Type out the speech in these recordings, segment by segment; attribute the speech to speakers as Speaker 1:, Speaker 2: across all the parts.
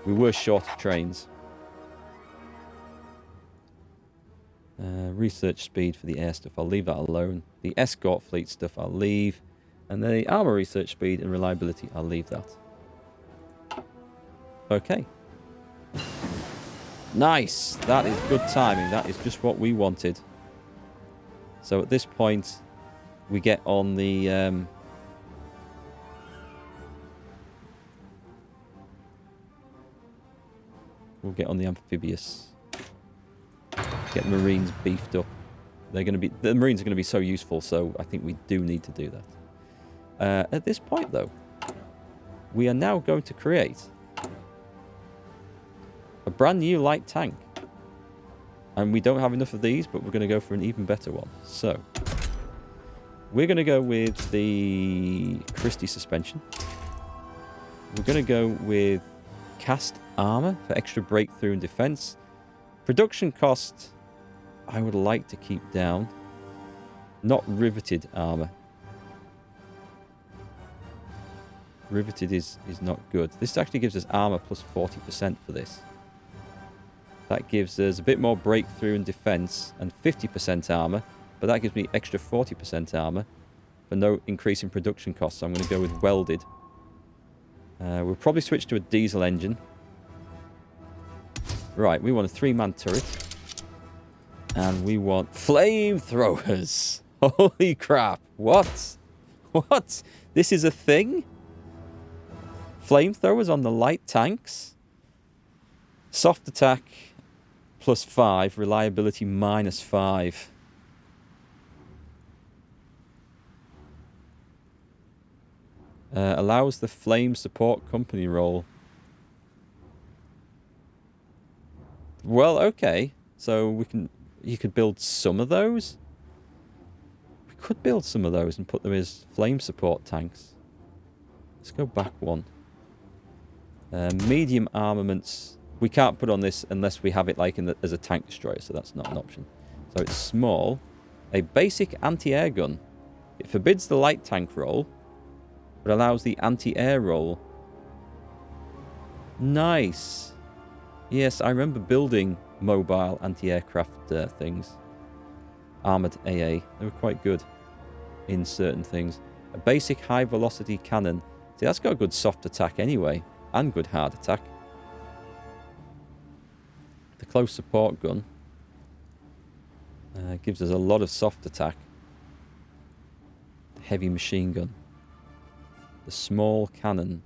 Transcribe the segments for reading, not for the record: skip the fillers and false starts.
Speaker 1: We were short of trains. Research speed for the air stuff, I'll leave that alone. The escort fleet stuff, I'll leave. And the armor research speed and reliability, I'll leave that. Okay. Nice! That is good timing. That is just what we wanted. So at this point, we get on the... we'll get on the amphibious. Get the Marines beefed up. They're going to be... The Marines are going to be so useful, so I think we do need to do that. At this point, though, we are now going to create a brand new light tank. And we don't have enough of these, but we're going to go for an even better one. So, we're going to go with the Christie suspension. We're going to go with cast armor for extra breakthrough and defense. Production cost, I would like to keep down. Not riveted armor. Riveted is not good. This actually gives us armor plus 40% for this. That gives us a bit more breakthrough and defense and 50% armor, but that gives me extra 40% armor for no increase in production costs. So I'm going to go with welded. We'll probably switch to a diesel engine. Right, we want a 3-man turret. And we want flamethrowers. Holy crap. What? What? This is a thing? Flamethrowers on the light tanks? Soft attack plus 5, reliability minus 5. Allows the flame support company role. Well, okay. So you could build some of those. We could build some of those and put them as flame support tanks. Let's go back one. Medium armaments. We can't put on this unless we have it like as a tank destroyer, so that's not an option. So it's small. A basic anti-air gun. It forbids the light tank roll, but allows the anti-air roll. Nice. Yes, I remember building mobile anti-aircraft things. Armoured AA. They were quite good in certain things. A basic high-velocity cannon. See, that's got a good soft attack anyway, and good hard attack. The close support gun gives us a lot of soft attack. The heavy machine gun. The small cannon.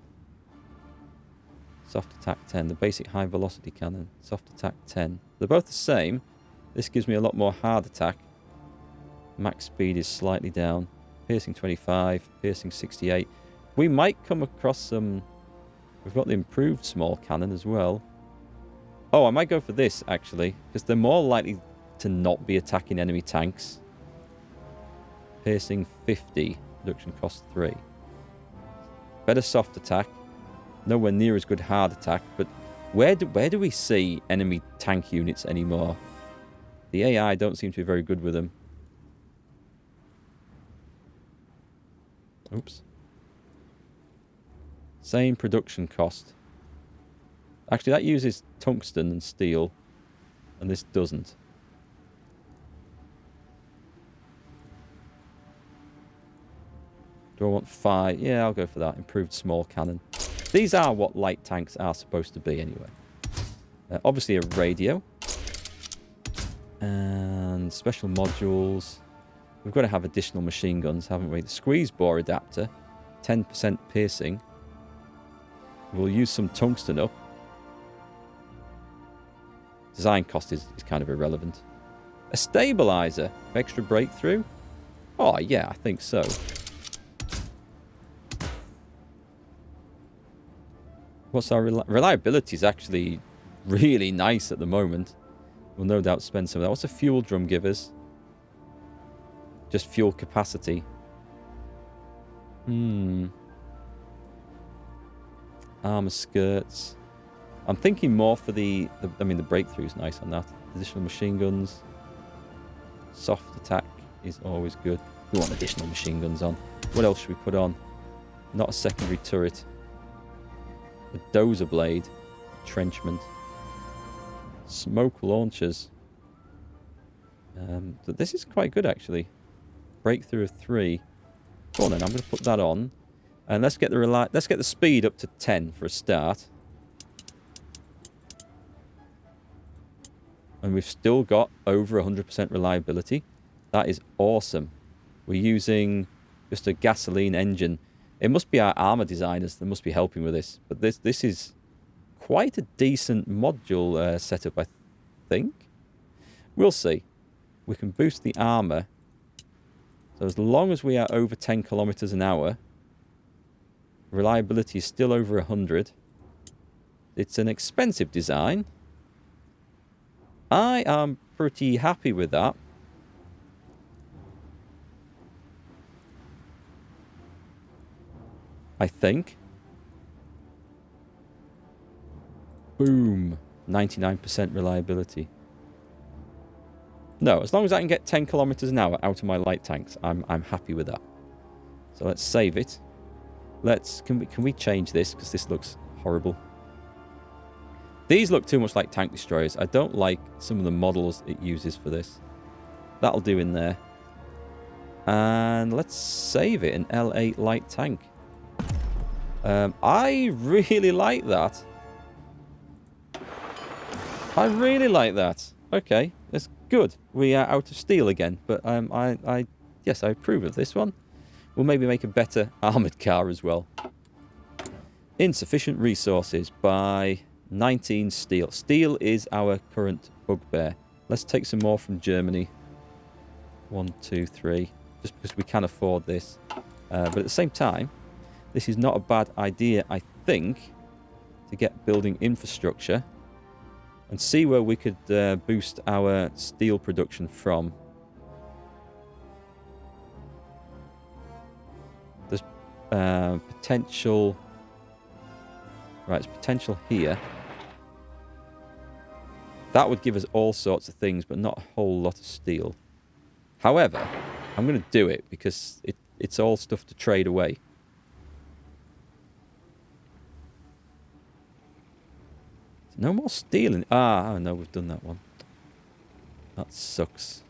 Speaker 1: Soft attack 10. The basic high velocity cannon. Soft attack 10. They're both the same. This gives me a lot more hard attack. Max speed is slightly down. Piercing 25. Piercing 68. We might come across some... We've got the improved small cannon as well. Oh, I might go for this, actually. Because they're more likely to not be attacking enemy tanks. Piercing 50. Reduction cost 3. Better soft attack. Nowhere near as good hard attack. But where do we see enemy tank units anymore? The AI don't seem to be very good with them. Oops. Same production cost. Actually, that uses tungsten and steel. And this doesn't. Do I want 5? Yeah, I'll go for that. Improved small cannon. These are what light tanks are supposed to be anyway. Obviously a radio. And special modules. We've got to have additional machine guns, haven't we? The squeeze bore adapter. 10% piercing. We'll use some tungsten up. Design cost is kind of irrelevant. A stabilizer for extra breakthrough? Oh, yeah, I think so. What's our reliability is actually really nice at the moment. We'll no doubt spend some of that. What's a fuel drum give us? Just fuel capacity. Armor skirts. I'm thinking more for the breakthrough is nice on that. Additional machine guns. Soft attack is always good. We want additional machine guns on. What else should we put on? Not a secondary turret. A dozer blade. entrenchment. Smoke launchers. This is quite good, actually. Breakthrough of 3. Go on then, I'm going to put that on. And let's get the speed up to 10 for a start. And we've still got over 100% reliability. That is awesome. We're using just a gasoline engine. It must be our armor designers that must be helping with this. But this is quite a decent module setup, I think. We'll see. We can boost the armor. So as long as we are over 10 kilometers an hour, reliability is still over 100. It's an expensive design. I am pretty happy with that. I think. Boom. 99% reliability. No, as long as I can get 10 kilometers an hour out of my light tanks, I'm happy with that. So let's save it. Can we change this, because this looks horrible. These look too much like tank destroyers. I don't like some of the models it uses for this. That'll do in there. And let's save it, an L8 light tank. I really like that. I really like that. Okay, that's good. We are out of steel again, but yes, I approve of this one. We'll maybe make a better armoured car as well. Insufficient resources by 19 steel. Steel is our current bugbear. Let's take some more from Germany. 1, 2, 3. Just because we can afford this. But at the same time, this is not a bad idea, I think, to get building infrastructure and see where we could boost our steel production from. There's potential... Right, there's potential here. That would give us all sorts of things, but not a whole lot of steel. However, I'm going to do it because it's all stuff to trade away. No more steel in... oh no, we've done that one. That sucks.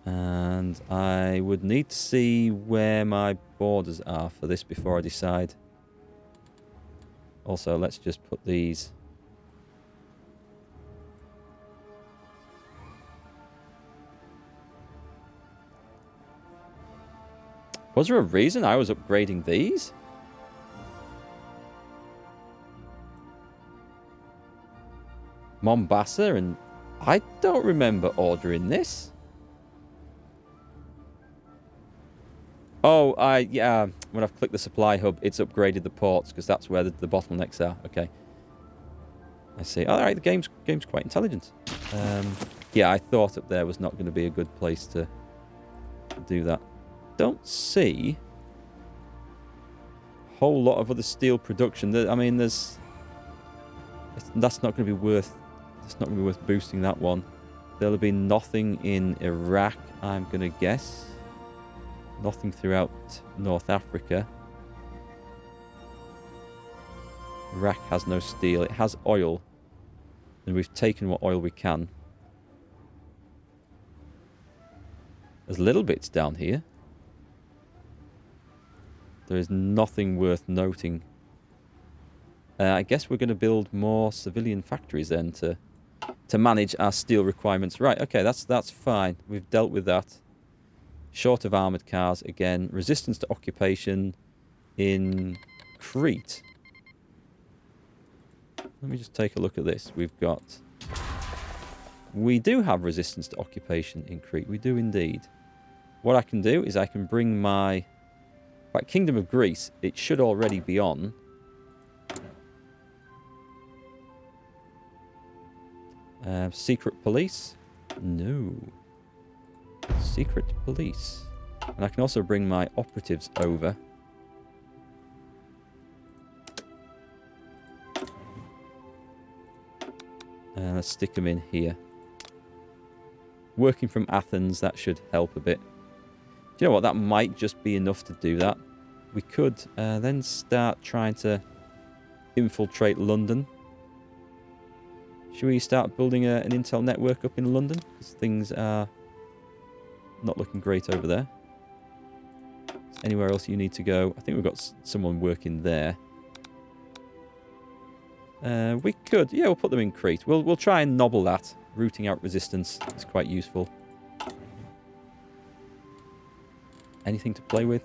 Speaker 1: And I would need to see where my borders are for this before I decide. Also, let's just put these... Was there a reason I was upgrading these? Mombasa, and I don't remember ordering this. Oh, yeah, when I've clicked the supply hub, it's upgraded the ports, because that's where the bottlenecks are. Okay. I see. All right, the game's quite intelligent. Yeah, I thought up there was not going to be a good place to do that. Don't see a whole lot of other steel production. I mean, that's not going to be worth... It's not going to be worth boosting that one. There'll be nothing in Iraq, I'm going to guess. Nothing throughout North Africa. Iraq has no steel. It has oil. And we've taken what oil we can. There's little bits down here. There is nothing worth noting. I guess we're going to build more civilian factories then to manage our steel requirements. Right, okay, that's fine. We've dealt with that. Short of armoured cars again. Resistance to occupation in Crete. Let me just take a look at this. We do have resistance to occupation in Crete. We do indeed. What I can do is I can bring my... Right, Kingdom of Greece, it should already be on. Secret police? No. Secret police. And I can also bring my operatives over. Let's stick them in here. Working from Athens, that should help a bit. Do you know what? That might just be enough to do that. We could then start trying to infiltrate London. Should we start building an intel network up in London? Because things are not looking great over there. Anywhere else you need to go? I think we've got someone working there. We could, yeah, we'll put them in Crete. We'll try and nobble that. Rooting out resistance is quite useful. Anything to play with?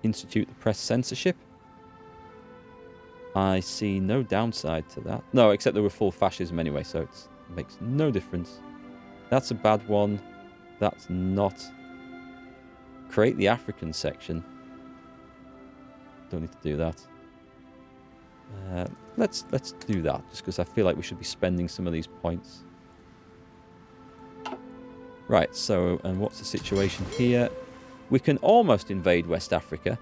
Speaker 1: Institute the press censorship. I see no downside to that. No, except that we're full fascism anyway, so it makes no difference. That's a bad one. That's not. Create the African section. Don't need to do that. Let's do that, just because I feel like we should be spending some of these points. Right, so, and what's the situation here? We can almost invade West Africa.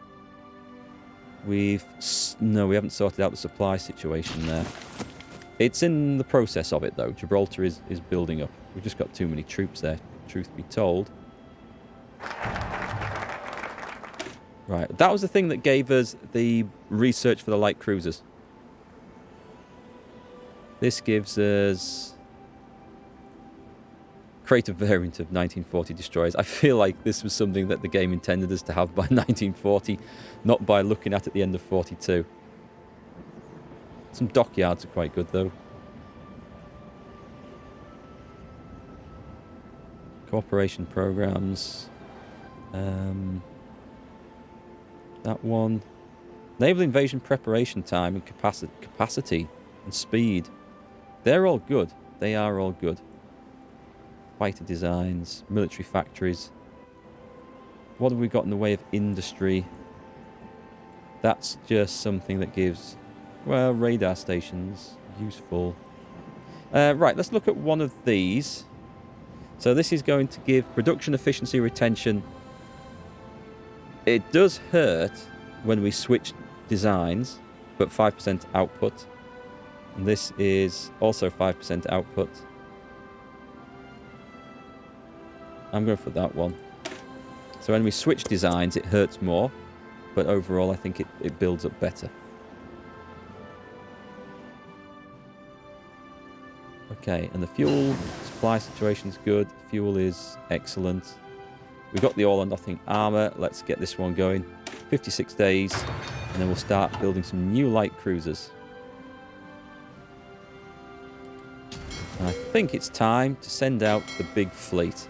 Speaker 1: No, we haven't sorted out the supply situation there. It's in the process of it, though. Gibraltar is building up. We've just got too many troops there, truth be told. Right, that was the thing that gave us the research for the light cruisers. This gives us... create a variant of 1940 destroyers. I feel like this was something that the game intended us to have by 1940, not by looking at the end of 42. Some dockyards are quite good, though. Cooperation programs. That one. Naval invasion preparation time and capacity and speed. They're all good. They are all good. Fighter designs, military factories. What have we got in the way of industry? That's just something that gives, well, radar stations. Useful. Right, let's look at one of these. So this is going to give production efficiency retention. It does hurt when we switch designs, but 5% output. And this is also 5% output. I'm going for that one. So when we switch designs, it hurts more. But overall, I think it builds up better. Okay, and the fuel supply situation is good. Fuel is excellent. We've got the all-or-nothing armor. Let's get this one going. 56 days, and then we'll start building some new light cruisers. And I think it's time to send out the big fleet.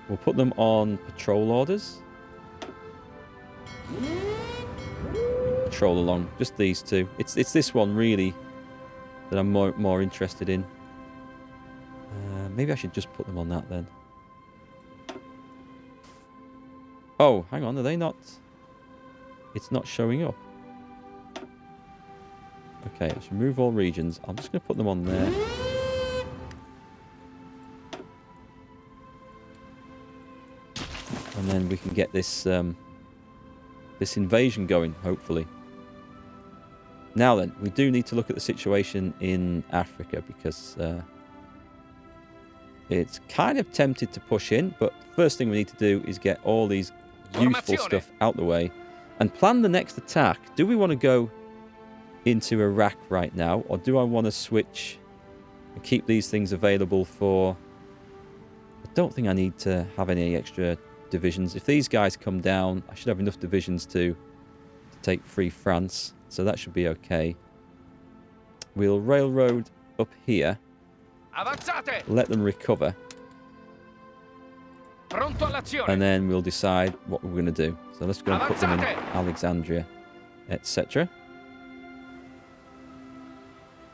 Speaker 1: We'll put them on patrol orders. Patrol along, just these two. It's this one really that I'm more interested in. Maybe I should just put them on that then. Oh, hang on, are they not? It's not showing up. Okay, let's remove all regions. I'm just going to put them on there. And then we can get this this invasion going, hopefully. Now then, we do need to look at the situation in Africa because it's kind of tempted to push in, but first thing we need to do is get all these useful stuff out the way and plan the next attack. Do we want to go into Iraq right now, or do I want to switch and keep these things available for... I don't think I need to have any extra divisions. If these guys come down, I should have enough divisions to take Free France, so that should be okay. We'll railroad up here. Let them recover. And then we'll decide what we're going to do. So let's go and put them in Alexandria, etc.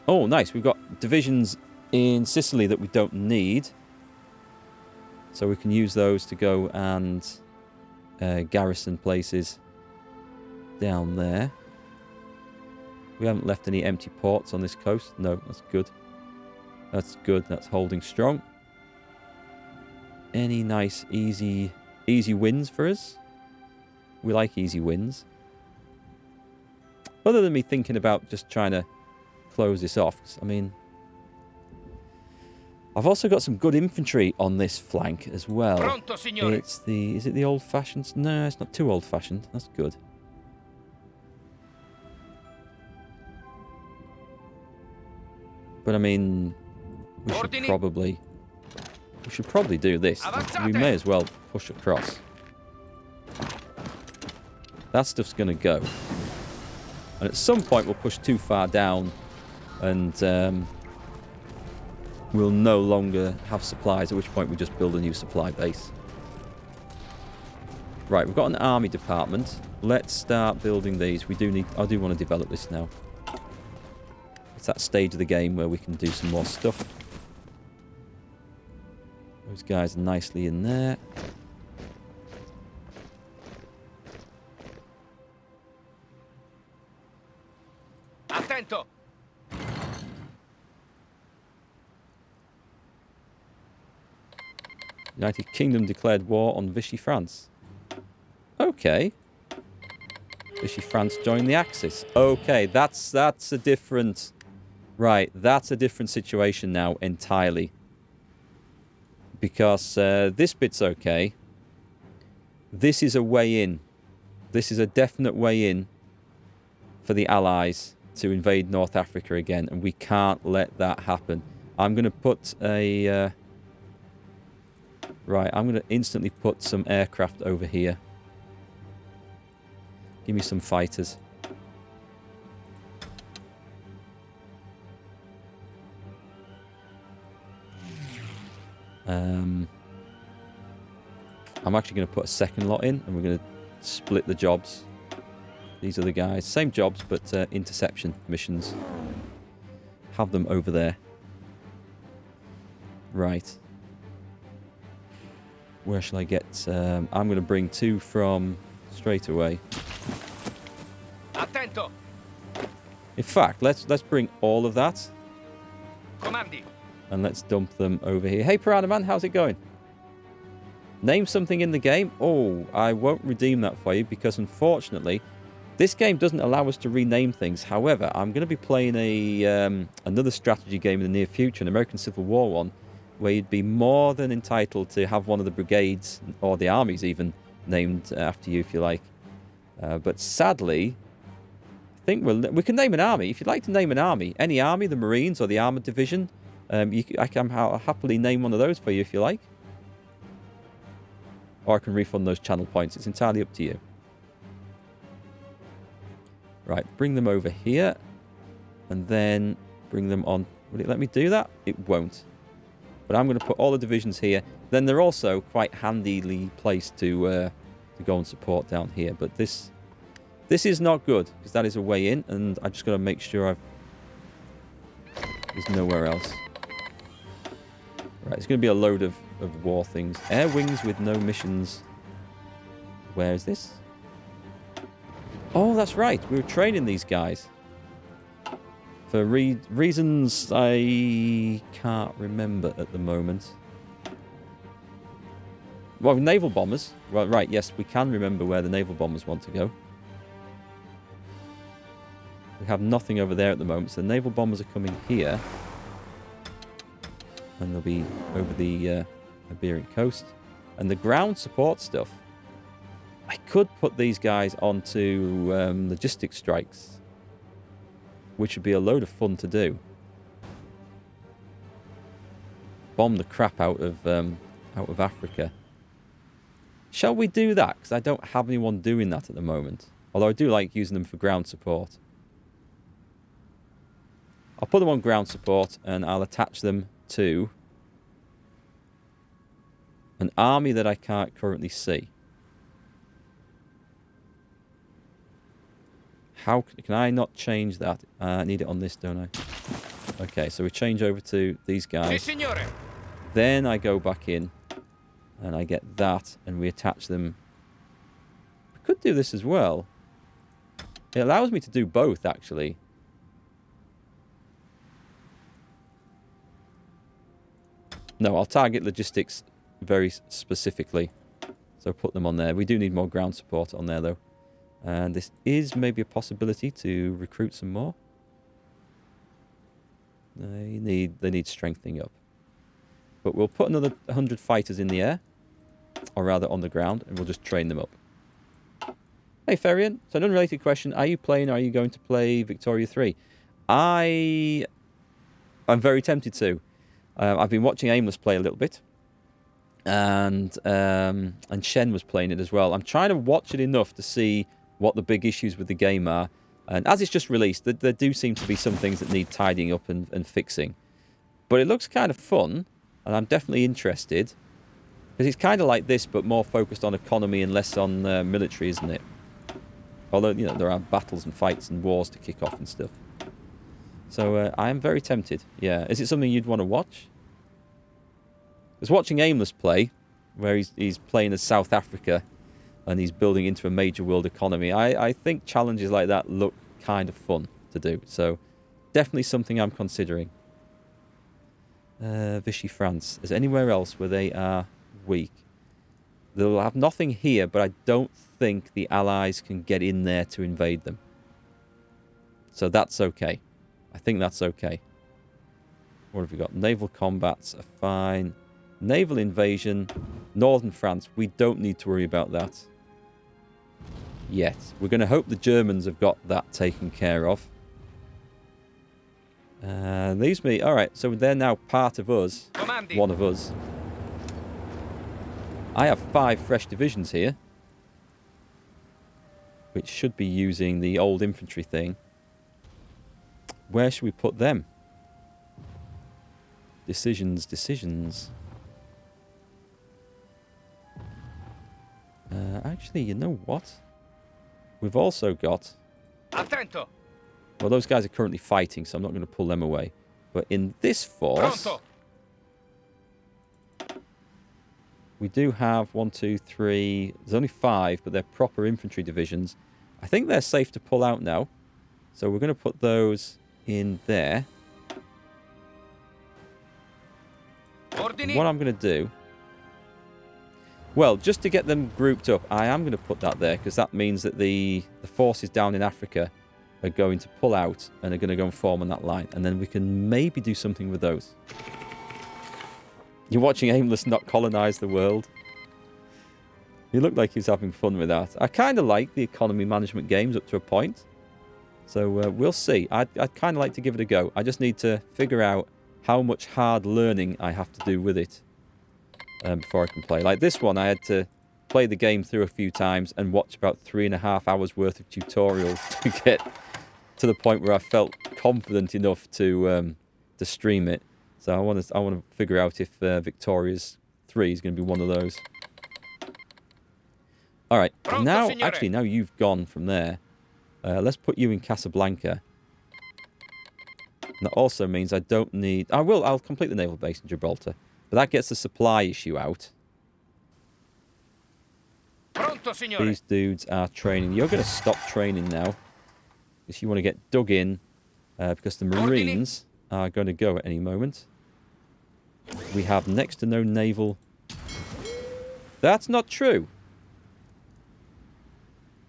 Speaker 1: Oh, nice. We've got divisions in Sicily that we don't need. So we can use those to go and garrison places down there. We haven't left any empty ports on this coast. No, that's good. That's good. That's holding strong. Any nice, easy wins for us? We like easy wins. Other than me thinking about just trying to close this off. I mean, I've also got some good infantry on this flank as well.
Speaker 2: Pronto, signore.
Speaker 1: It's the... Is it the old-fashioned? No, it's not too old-fashioned. That's good. But I mean, we should probably do this. We may as well push across. That stuff's going to go. And at some point we'll push too far down and we'll no longer have supplies, at which point we just build a new supply base. Right, we've got an army department. Let's start building these. I do want to develop this now. It's that stage of the game where we can do some more stuff. Those guys are nicely in there.
Speaker 2: Attento.
Speaker 1: United Kingdom declared war on Vichy France. Okay. Vichy France joined the Axis. Okay, that's a different... Right, that's a different situation now entirely. Because this bit's okay. This is a way in. This is a definite way in for the Allies to invade North Africa again. And we can't let that happen. I'm going to put a... Right, I'm going to instantly put some aircraft over here. Give me some fighters. I'm actually going to put a second lot in, and we're going to split the jobs. These are the guys. Same jobs, but interception missions. Have them over there. Right. Where shall I get... I'm going to bring 2 from straight away.
Speaker 2: Attento.
Speaker 1: In fact, let's bring all of that.
Speaker 2: Comandi.
Speaker 1: And let's dump them over here. Hey, Piranha Man, how's it going? Name something in the game. Oh, I won't redeem that for you because, unfortunately, this game doesn't allow us to rename things. However, I'm going to be playing another strategy game in the near future, an American Civil War one, where you'd be more than entitled to have one of the brigades, or the armies even, named after you if you like. But sadly, I think we can name an army. If you'd like to name an army, any army, the Marines or the Armoured Division, I can happily name one of those for you if you like. Or I can refund those channel points. It's entirely up to you. Right, bring them over here. And then bring them on. Will it let me do that? It won't. But I'm going to put all the divisions here. Then they're also quite handily placed to go and support down here. But this is not good, because that is a way in. And I just got to make sure there's nowhere else. Right, it's going to be a load of war things. Air wings with no missions. Where is this? Oh, that's right. We were training these guys. For reasons I can't remember at the moment. Well, naval bombers. Well, right, yes, we can remember where the naval bombers want to go. We have nothing over there at the moment, so the naval bombers are coming here. And they'll be over the Iberian coast. And the ground support stuff. I could put these guys onto logistic strikes, which would be a load of fun to do. Bomb the crap out of Africa. Shall we do that? Because I don't have anyone doing that at the moment. Although I do like using them for ground support. I'll put them on ground support and I'll attach them to an army that I can't currently see. How can I not change that? I need it on this, don't I? Okay, so we change over to these guys.
Speaker 2: Si, signore.
Speaker 1: Then I go back in and I get that and we attach them. I could do this as well. It allows me to do both, actually. No, I'll target logistics very specifically. So put them on there. We do need more ground support on there, though. And this is maybe a possibility to recruit some more. They need strengthening up. But we'll put another 100 fighters in the air, or rather on the ground, and we'll just train them up. Hey, Ferian. So an unrelated question. Are you playing or are you going to play Victoria 3? I'm very tempted to. I've been watching Aimless play a little bit. And Shen was playing it as well. I'm trying to watch it enough to see what the big issues with the game are. And as it's just released, there do seem to be some things that need tidying up and fixing. But it looks kind of fun, and I'm definitely interested. Because it's kind of like this, but more focused on economy and less on military, isn't it? Although, you know, there are battles and fights and wars to kick off and stuff. So I am very tempted. Yeah. Is it something you'd want to watch? Because watching Aimless play, where he's playing as South Africa and he's building into a major world economy, I think challenges like that look kind of fun to do. So definitely something I'm considering. Vichy France. Is there anywhere else where they are weak? They'll have nothing here, but I don't think the Allies can get in there to invade them. So that's okay. I think that's okay. What have we got? Naval combats are fine. Naval invasion. Northern France. We don't need to worry about that yet. We're going to hope the Germans have got that taken care of. Leaves me... Alright, so they're now part of us.
Speaker 2: Comandi.
Speaker 1: One of us. I have 5 fresh divisions here, which should be using the old infantry thing. Where should we put them? Decisions. Actually, you know what? We've also got...
Speaker 2: Attento.
Speaker 1: Well, those guys are currently fighting, so I'm not going to pull them away. But in this force...
Speaker 2: Pronto.
Speaker 1: We do have 1, 2, 3... There's only 5, but they're proper infantry divisions. I think they're safe to pull out now. So we're going to put those in there.
Speaker 2: Ordini.
Speaker 1: What I'm going to do... Well, just to get them grouped up, I am going to put that there, because that means that the forces down in Africa are going to pull out and are going to go and form on that line. And then we can maybe do something with those. You're watching Aimless not colonize the world. He looked like he was having fun with that. I kind of like the economy management games up to a point. So we'll see. I'd kind of like to give it a go. I just need to figure out how much hard learning I have to do with it before I can play. Like this one, I had to play the game through a few times and watch about 3.5 hours worth of tutorials to get to the point where I felt confident enough to stream it. So I want to figure out if Victoria's 3 is going to be one of those. All right, now
Speaker 2: signore.
Speaker 1: actually now you've gone from there. Let's put you in Casablanca. And that also means I don't need... I'll complete the naval base in Gibraltar. But that gets the supply issue out.
Speaker 2: Pronto, signore.
Speaker 1: These dudes are training. You're going to stop training now. Because you want to get dug in. Because the Marines are going to go at any moment. We have next to no naval... That's not true.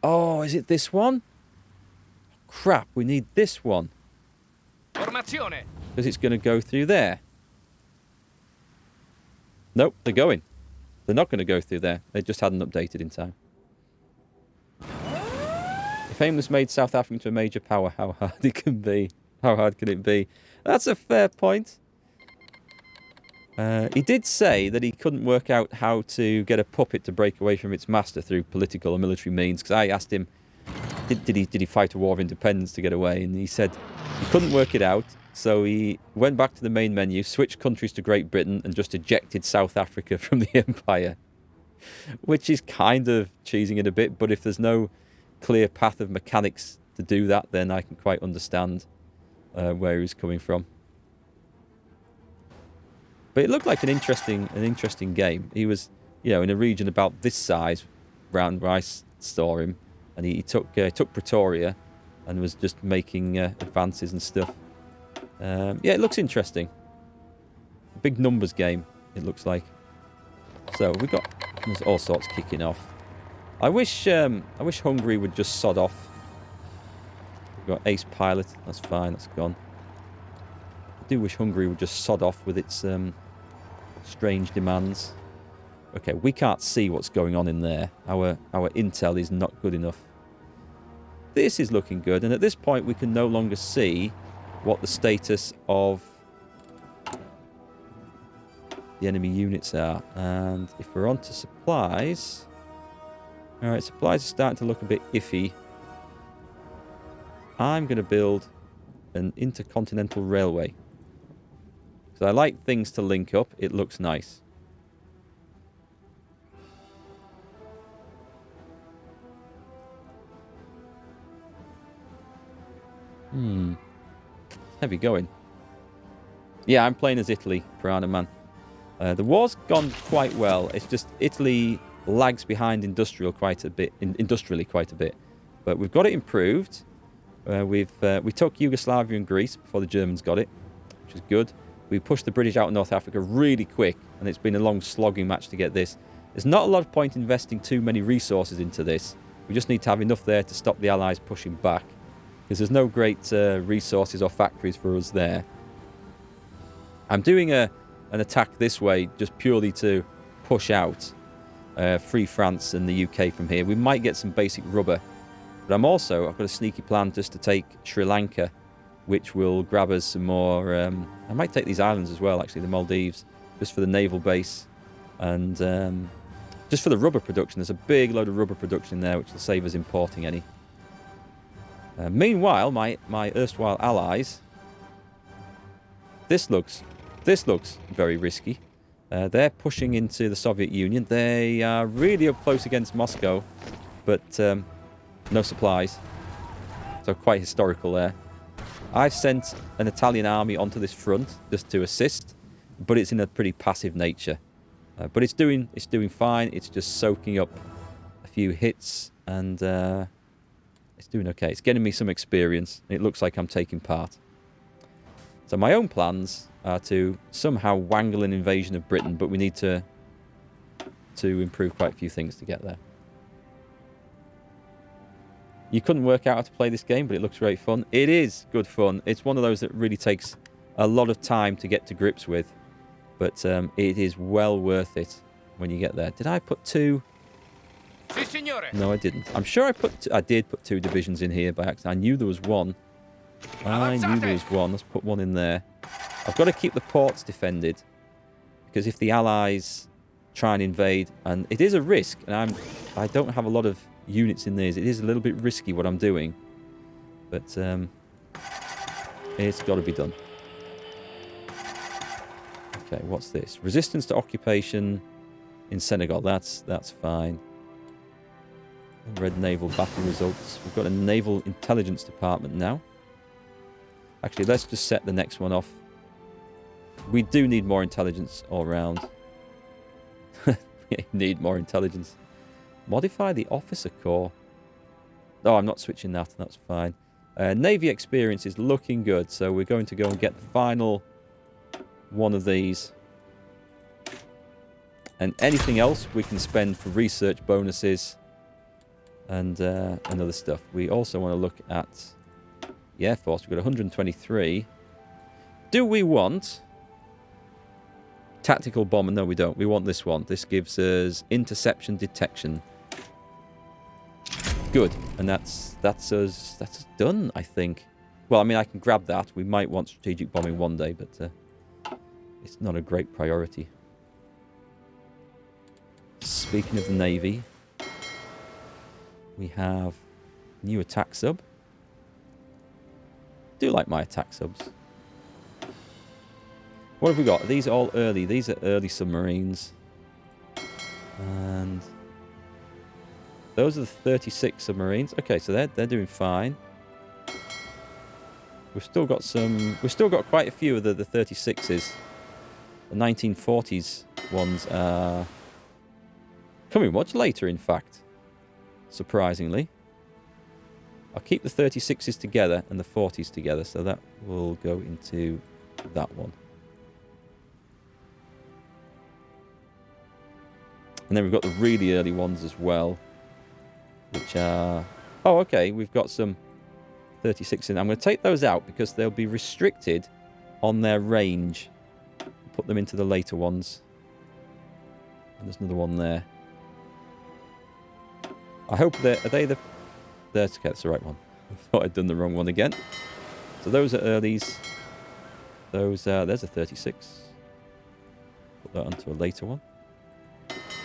Speaker 1: Oh, is it this one? Crap, we need this one.
Speaker 2: Formazione.
Speaker 1: Because it's going to go through there. Nope, they're going. They're not going to go through there. They just hadn't updated in time. If Aimless made South Africa into a major power, how hard it can be. How hard can it be? That's a fair point. He did say that he couldn't work out how to get a puppet to break away from its master through political or military means. Because I asked him, did he fight a war of independence to get away? And he said he couldn't work it out. So he went back to the main menu, switched countries to Great Britain, and just ejected South Africa from the Empire. Which is kind of cheesing it a bit, but if there's no clear path of mechanics to do that, then I can quite understand where he was coming from. But it looked like an interesting game. He was, in a region about this size, round where I saw him, and he took Pretoria, and was just making advances and stuff. Yeah, it looks interesting. A big numbers game, it looks like. So there's all sorts kicking off. I wish Hungary would just sod off. We've got Ace Pilot, that's fine, that's gone. I do wish Hungary would just sod off with its strange demands. Okay, we can't see what's going on in there. Our intel is not good enough. This is looking good, and at this point we can no longer see what the status of the enemy units are. And if we're on to supplies... Alright, supplies are starting to look a bit iffy. I'm going to build an intercontinental railway. Because I like things to link up. It looks nice. Heavy going. Yeah, I'm playing as Italy, Piranha Man. The war's gone quite well. It's just Italy lags behind industrially quite a bit. But we've got it improved. We took Yugoslavia and Greece before the Germans got it, which is good. We pushed the British out of North Africa really quick, and it's been a long slogging match to get this. There's not a lot of point investing too many resources into this. We just need to have enough there to stop the Allies pushing back, because there's no great resources or factories for us there. I'm doing an attack this way just purely to push out, free France and the UK from here. We might get some basic rubber. But I've got a sneaky plan just to take Sri Lanka, which will grab us some more... I might take these islands as well, actually, the Maldives, just for the naval base. And just for the rubber production. There's a big load of rubber production there, which will save us importing any. Meanwhile, my erstwhile allies... This looks very risky. They're pushing into the Soviet Union. They are really up close against Moscow, but... no supplies. So quite historical there. I've sent an Italian army onto this front just to assist, but it's in a pretty passive nature. But it's doing fine. It's just soaking up a few hits, and it's doing okay. It's getting me some experience. It looks like I'm taking part. So my own plans are to somehow wangle an invasion of Britain, but we need to improve quite a few things to get there. You couldn't work out how to play this game, but it looks great fun. It is good fun. It's one of those that really takes a lot of time to get to grips with. But it is well worth it when you get there. Did I put 2?
Speaker 2: Si, signore.
Speaker 1: No, I didn't. I'm sure I did put 2 divisions in here by accident. I knew there was one. Let's put 1 in there. I've got to keep the ports defended. Because if the Allies try and invade, and it is a risk, and I don't have a lot of units in these. It is a little bit risky what I'm doing, but it's got to be done. Okay, what's this? Resistance to occupation in Senegal. That's fine. Red naval battle results. We've got a naval intelligence department now. Actually, let's just set the next one off. We do need more intelligence all round. We need more intelligence. Modify the officer corps. Oh, I'm not switching that. That's fine. Navy experience is looking good. So we're going to go and get the final one of these. And anything else we can spend for research bonuses and other stuff. We also want to look at the Air Force. We've got 123. Do we want... tactical bomber? No, we don't. We want this one. This gives us interception detection. Good, and that's us done, I think. Well, I mean, I can grab that. We might want strategic bombing one day, but it's not a great priority. Speaking of the Navy, we have new attack sub. Do like my attack subs. What have we got? These are all early. These are early submarines. And those are the 36 submarines. Okay, so they're doing fine. We've still got quite a few of the 36s. The 1940s ones are coming much later, in fact. Surprisingly. I'll keep the 36s together and the 40s together, so that will go into that one. And then we've got the really early ones as well, which are... Oh, okay, we've got some 36 in. I'm going to take those out because they'll be restricted on their range. Put them into the later ones. And there's another one there. I hope are they the... That's okay, that's the right one. I thought I'd done the wrong one again. So those are earlies. Those there's a 36. Put that onto a later one.